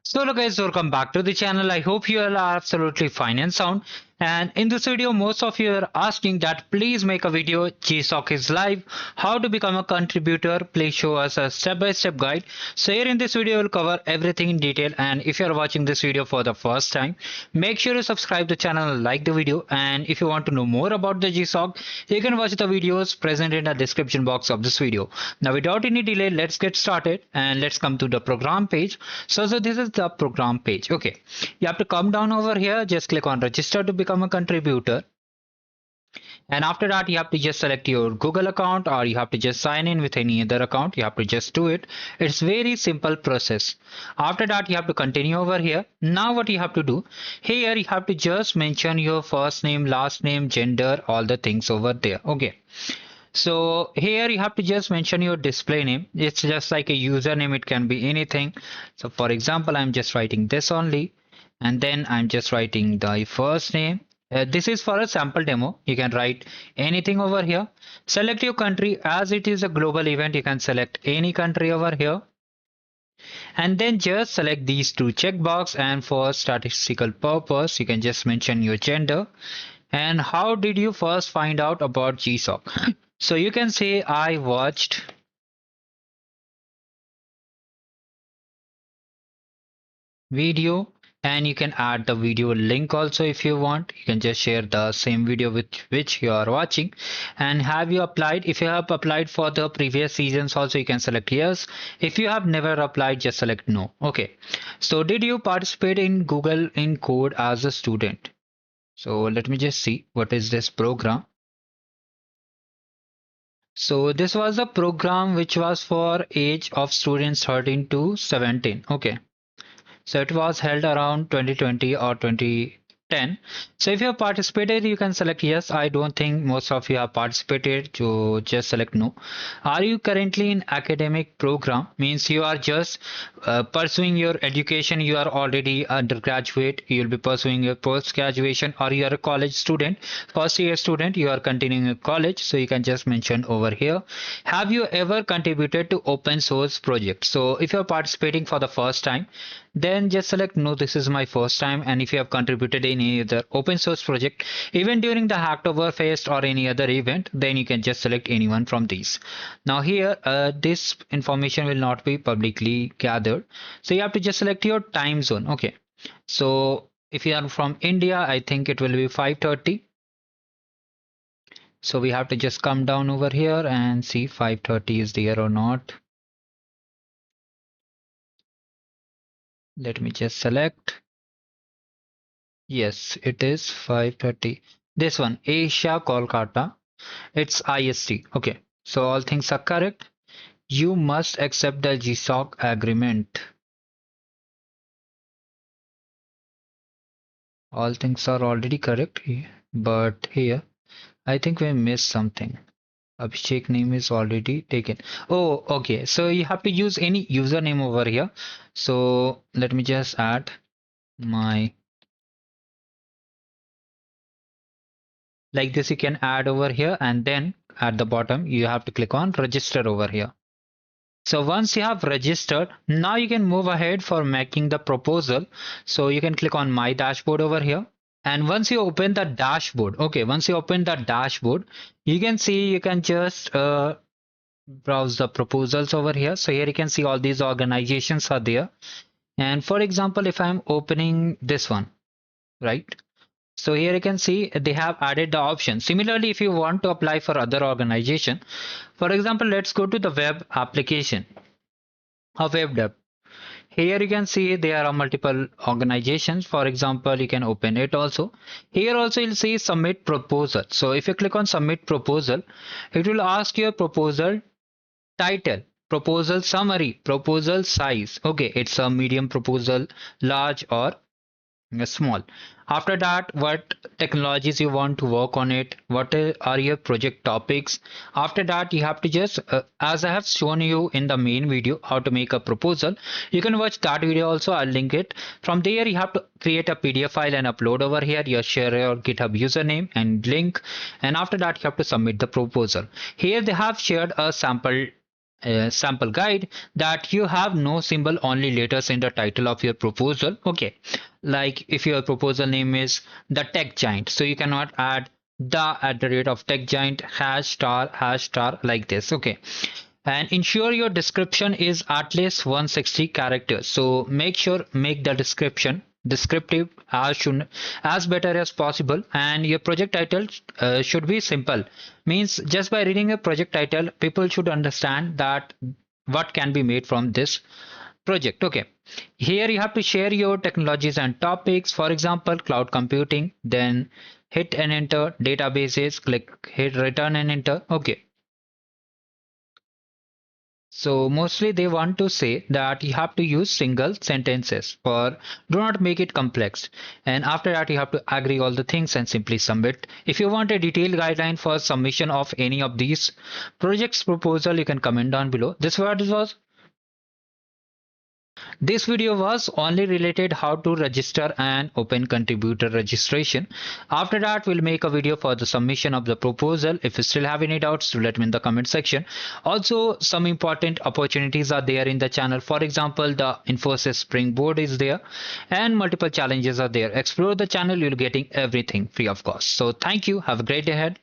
So hello guys, welcome back to the channel. I hope you all are absolutely fine and sound. And in this video, most of you are asking that please make a video. GSoC is live. How to become a contributor? Please show us a step-by-step guide. So here in this video, we'll cover everything in detail. And if you're watching this video for the first time, make sure to subscribe the channel and like the video. And if you want to know more about the GSoC, you can watch the videos present in the description box of this video. Now without any delay, let's get started and let's come to the program page. So this is the program page. Okay, you have to come down over here, just click on register to become a contributor, and after that you have to just select your Google account, or you have to just sign in with any other account. You have to just do it. It's very simple process. After that you have to continue over here. Now what you have to do here, you have to just mention your first name, last name, gender, all the things over there. Okay, so here you have to just mention your display name. It's just like a username, it can be anything. So for example, I'm just writing this only, and then I'm just writing the first name. This is for a sample demo. You can write anything over here. Select your country. As it is a global event, you can select any country over here, and then just select these two checkbox. And for statistical purpose, you can just mention your gender. And how did you first find out about GSoC? So you can say I watched video, and you can add the video link also if you want. You can just share the same video with which you are watching. And have you applied? If you have applied for the previous seasons also, you can select yes. If you have never applied, just select no. Okay, so did you participate in Google in Code as a student? So let me just see what is this program. So this was a program which was for age of students 13 to 17. Okay. So it was held around 2020 or 2010. So if you have participated, you can select yes. I don't think most of you have participated, so just select no. Are you currently in academic program? Means you are just pursuing your education. You are already undergraduate. You will be pursuing your post graduation, or you are a college student, first year student. You are continuing your college. So you can just mention over here. Have you ever contributed to open source project? So if you are participating for the first time, then just select no, this is my first time. And if you have contributed in any other open source project, even during the Hacktoberfest or any other event, then you can just select anyone from these. Now here, this information will not be publicly gathered. So you have to just select your time zone. Okay, so if you are from India, I think it will be 5:30. So we have to just come down over here and see 5:30 is there or not. Let me just select. Yes, it is 5:30. This one, Asia, Kolkata. It's IST. Okay, so all things are correct. You must accept the GSoC agreement. All things are already correct, but here I think we missed something. Abhishek name is already taken. Oh, okay. So you have to use any username over here. So let me just add my, like this you can add over here, and then at the bottom you have to click on register over here. So once you have registered, now you can move ahead for making the proposal. So you can click on my dashboard over here. And once you open the dashboard, okay, once you open the dashboard, you can see, you can just browse the proposals over here. So here you can see all these organizations are there. And for example, if I'm opening this one, right? So here you can see they have added the option. Similarly, if you want to apply for other organization, for example, let's go to the web application of web dev. Here you can see there are multiple organizations. For example, you can open it also. Here also you'll see submit proposal. So if you click on submit proposal, it will ask your proposal title, proposal summary, proposal size. Okay, it's a medium proposal, large, or small. After that, what technologies you want to work on it, what are your project topics. After that, you have to just as I have shown you in the main video how to make a proposal, you can watch that video also. I'll link it. From there you have to create a PDF file and upload over here. You share your GitHub username and link, and after that you have to submit the proposal. Here they have shared a sample sample guide that you have no symbol, only letters in the title of your proposal. Okay, like if your proposal name is the tech giant, so you cannot add the at the rate of tech giant hash star like this. Okay, and ensure your description is at least 160 characters. So make the description descriptive as better as possible, and your project title should be simple. Means just by reading a project title, people should understand that what can be made from this project. Okay, here you have to share your technologies and topics, for example cloud computing, then hit and enter, databases, click hit return and enter. Okay, so mostly they want to say that you have to use single sentences, or do not make it complex. And after that, you have to agree all the things and simply submit. If you want a detailed guideline for submission of any of these projects proposal, you can comment down below. This video was only related how to register and open contributor registration. After that, we'll make a video for the submission of the proposal. If you still have any doubts, do let me in the comment section. Also, some important opportunities are there in the channel. For example, the Infosys Springboard is there and multiple challenges are there. Explore the channel, you'll getting everything free of cost. So thank you. Have a great day ahead.